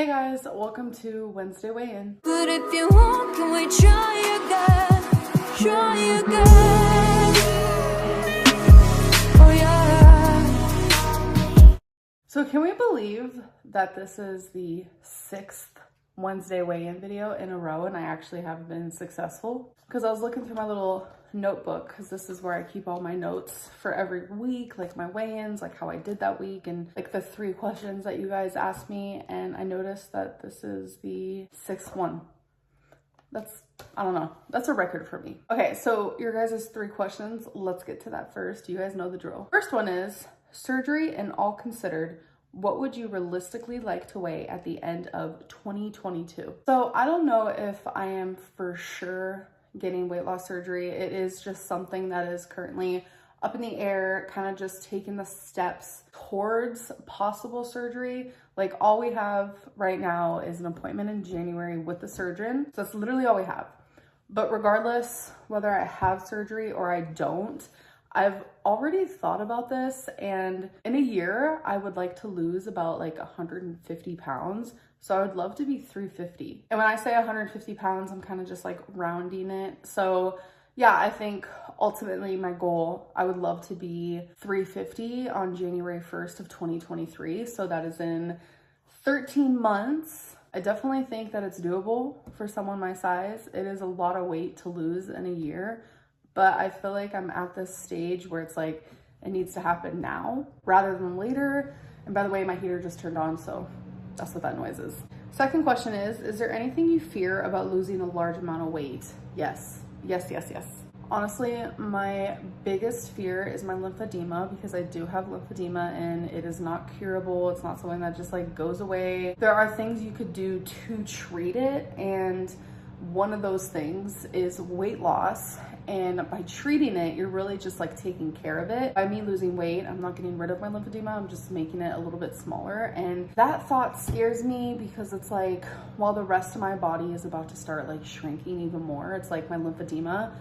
Hey guys, welcome to Wednesday Weigh-In. But if you want, can we try again? Try again. Oh yeah. So can we believe that this is the 6th Wednesday Weigh-In video in a row and I actually have been successful? Because I was looking through my little notebook, because this is where I keep all my notes for every week, like my weigh-ins, like how I did that week, and like the 3 questions that you guys asked me, and I noticed that this is the 6th one. I don't know, that's a record for me. Okay, so your guys' 3 questions, let's get to that first. You guys know the drill. First one is, surgery and all considered, what would you realistically like to weigh at the end of 2022? So I don't know if I am for sure getting weight loss surgery. It is just something that is currently up in the air, kind of just taking the steps towards possible surgery. Like all we have right now is an appointment in January with the surgeon. So that's literally all we have. But regardless whether I have surgery or I don't, I've already thought about this, and in a year, I would like to lose about like 150 pounds. So I would love to be 350. And when I say 150 pounds, I'm kind of just like rounding it. So yeah, I think ultimately my goal, I would love to be 350 on January 1st of 2023. So that is in 13 months. I definitely think that it's doable for someone my size. It is a lot of weight to lose in a year. But I feel like I'm at this stage where it's like, it needs to happen now rather than later. And by the way, my heater just turned on, so that's what that noise is. Second question is there anything you fear about losing a large amount of weight? Yes, yes, yes, yes. Honestly, my biggest fear is my lymphedema, because I do have lymphedema and it is not curable. It's not something that just like goes away. There are things you could do to treat it, and one of those things is weight loss. And by treating it, you're really just like taking care of it. By me losing weight, I'm not getting rid of my lymphedema, I'm just making it a little bit smaller. And that thought scares me, because it's like, while the rest of my body is about to start like shrinking even more, it's like my lymphedema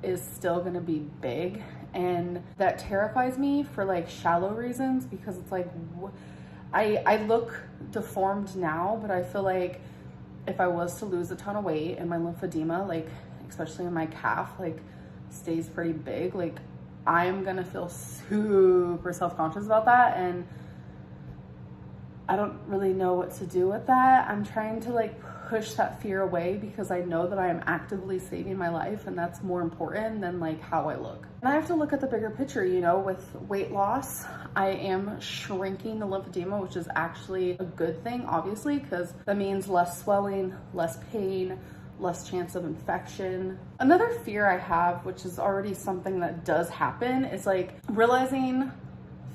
is still gonna be big. And that terrifies me for like shallow reasons, because it's like, I look deformed now, but I feel like if I was to lose a ton of weight and my lymphedema, like especially in my calf, like stays pretty big, like I'm gonna feel super self-conscious about that, and I don't really know what to do with that. I'm trying to like push that fear away, because I know that I am actively saving my life, and that's more important than like how I look. And I have to look at the bigger picture, you know, with weight loss, I am shrinking the lymphedema, which is actually a good thing, obviously, because that means less swelling, less pain, less chance of infection. Another fear I have, which is already something that does happen, is like realizing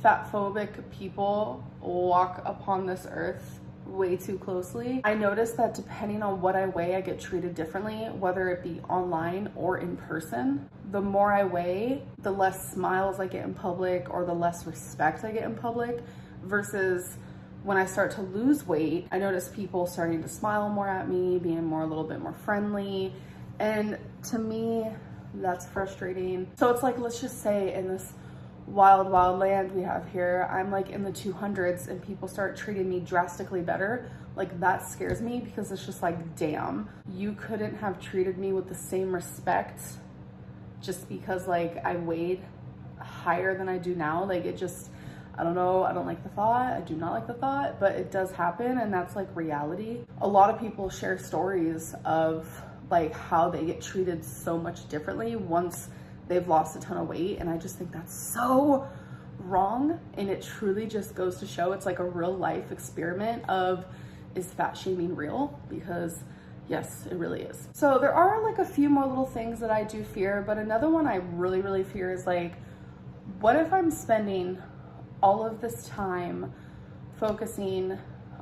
fat phobic people walk upon this earth way too closely. I noticed that depending on what I weigh, I get treated differently, whether it be online or in person. The more I weigh, the less smiles I get in public, or the less respect I get in public, versus when I start to lose weight, I notice people starting to smile more at me, being a little bit more friendly. And to me, that's frustrating. So it's like, let's just say in this wild land we have here, I'm like in the 200s and people start treating me drastically better. Like that scares me, because it's just like, damn, you couldn't have treated me with the same respect just because like I weighed higher than I do now. Like it just, I don't know, I don't like the thought. I do not like the thought, but it does happen, and that's like reality. A lot of people share stories of like how they get treated so much differently once they've lost a ton of weight, and I just think that's so wrong. And it truly just goes to show it's like a real life experiment of, is fat shaming real? Because yes, it really is. So there are like a few more little things that I do fear, but another one I really fear is like, what if I'm spending all of this time focusing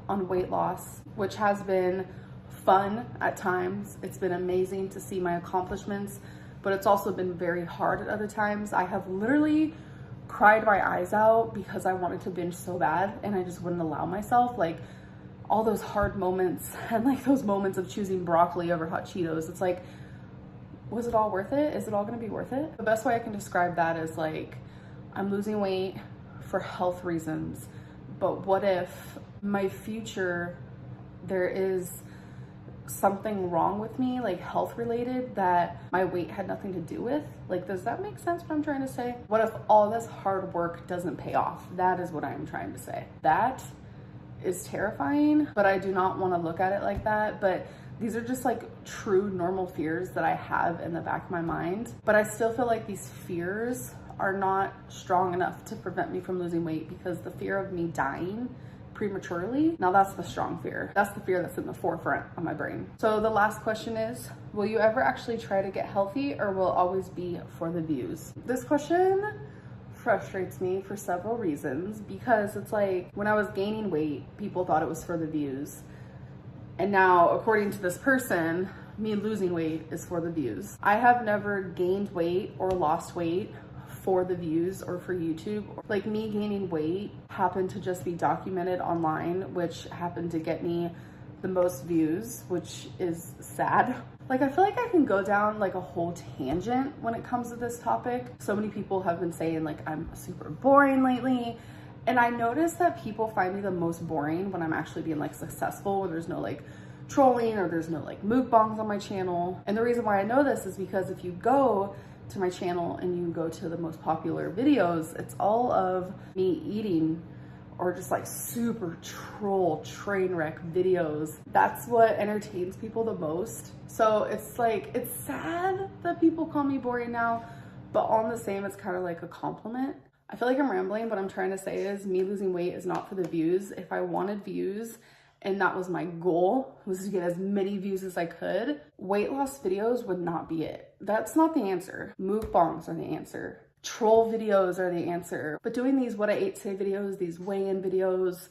on weight loss, which has been fun at times. It's been amazing to see my accomplishments, but it's also been very hard at other times. I have literally cried my eyes out because I wanted to binge so bad, and I just wouldn't allow myself. Like all those hard moments, and like those moments of choosing broccoli over hot Cheetos, it's like, was it all worth it? Is it all gonna be worth it? The best way I can describe that is like, I'm losing weight for health reasons, but what if my future there is something wrong with me, like health related, that my weight had nothing to do with. Like, does that make sense what I'm trying to say? What if all this hard work doesn't pay off? That is what I'm trying to say. That is terrifying, but I do not want to look at it like that. But these are just like true normal fears that I have in the back of my mind. But I still feel like these fears are not strong enough to prevent me from losing weight, because the fear of me dying prematurely, now that's the strong fear. That's the fear that's in the forefront of my brain. So the last question is, will you ever actually try to get healthy, or will it always be for the views? This question frustrates me for several reasons, because it's like, when I was gaining weight, people thought it was for the views. And now, according to this person, me losing weight is for the views. I have never gained weight or lost weight for the views or for YouTube. Like, me gaining weight happened to just be documented online, which happened to get me the most views, which is sad. Like, I feel like I can go down like a whole tangent when it comes to this topic. So many people have been saying like I'm super boring lately. And I noticed that people find me the most boring when I'm actually being like successful, when there's no like trolling or there's no like mukbangs on my channel. And the reason why I know this is because if you go to my channel and you go to the most popular videos, it's all of me eating or just like super troll train wreck videos. That's what entertains people the most. So it's like, it's sad that people call me boring now, but on the same, it's kind of like a compliment. I feel like I'm rambling. What I'm trying to say is, me losing weight is not for the views. If I wanted views, and that was my goal, was to get as many views as I could, weight loss videos would not be it. That's not the answer. Mukbangs are the answer. Troll videos are the answer. But doing these what I ate today videos, these weigh-in videos,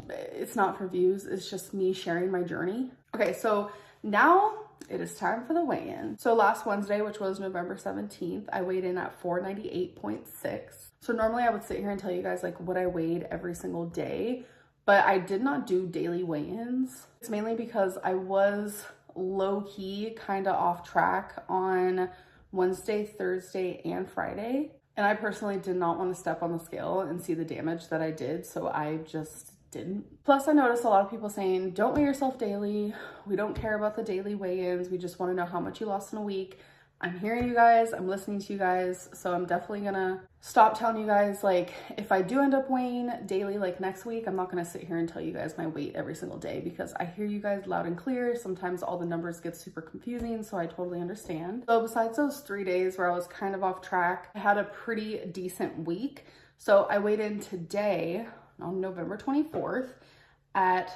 it's not for views. It's just me sharing my journey. Okay, so now it is time for the weigh-in. So last Wednesday, which was November 17th, I weighed in at 498.6. So normally I would sit here and tell you guys like what I weighed every single day, but I did not do daily weigh-ins. It's mainly because I was low-key kind of off track on Wednesday, Thursday, and Friday. And I personally did not want to step on the scale and see the damage that I did, so I just didn't. Plus, I noticed a lot of people saying, don't weigh yourself daily. We don't care about the daily weigh-ins. We just want to know how much you lost in a week. I'm hearing you guys, I'm listening to you guys, so I'm definitely gonna stop telling you guys, like, if I do end up weighing daily, like next week, I'm not gonna sit here and tell you guys my weight every single day, because I hear you guys loud and clear. Sometimes all the numbers get super confusing, so I totally understand. So besides those 3 days where I was kind of off track, I had a pretty decent week. So I weighed in today on November 24th at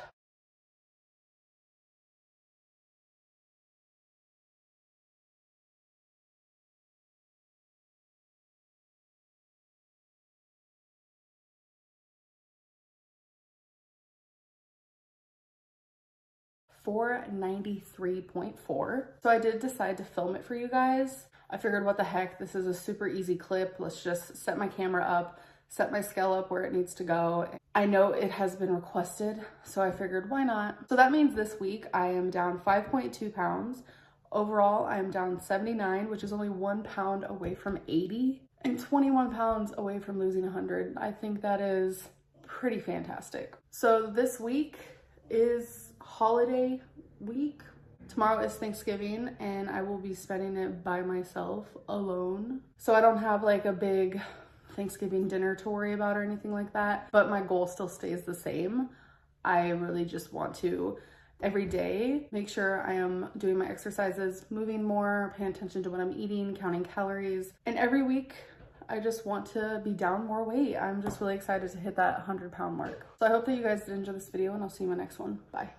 493.4. So I did decide to film it for you guys. I figured, what the heck, this is a super easy clip. Let's just set my camera up, set my scale up where it needs to go. I know it has been requested, so I figured, why not? So that means this week I am down 5.2 pounds. Overall, I am down 79, which is only 1 pound away from 80, and 21 pounds away from losing 100. I think that is pretty fantastic. So this week is holiday week. Tomorrow is Thanksgiving, and I will be spending it by myself alone. So I don't have like a big Thanksgiving dinner to worry about or anything like that, but my goal still stays the same. I really just want to every day make sure I am doing my exercises, moving more, paying attention to what I'm eating, counting calories. And every week I just want to be down more weight. I'm just really excited to hit that 100-pound mark. So I hope that you guys did enjoy this video, and I'll see you in my next one. Bye.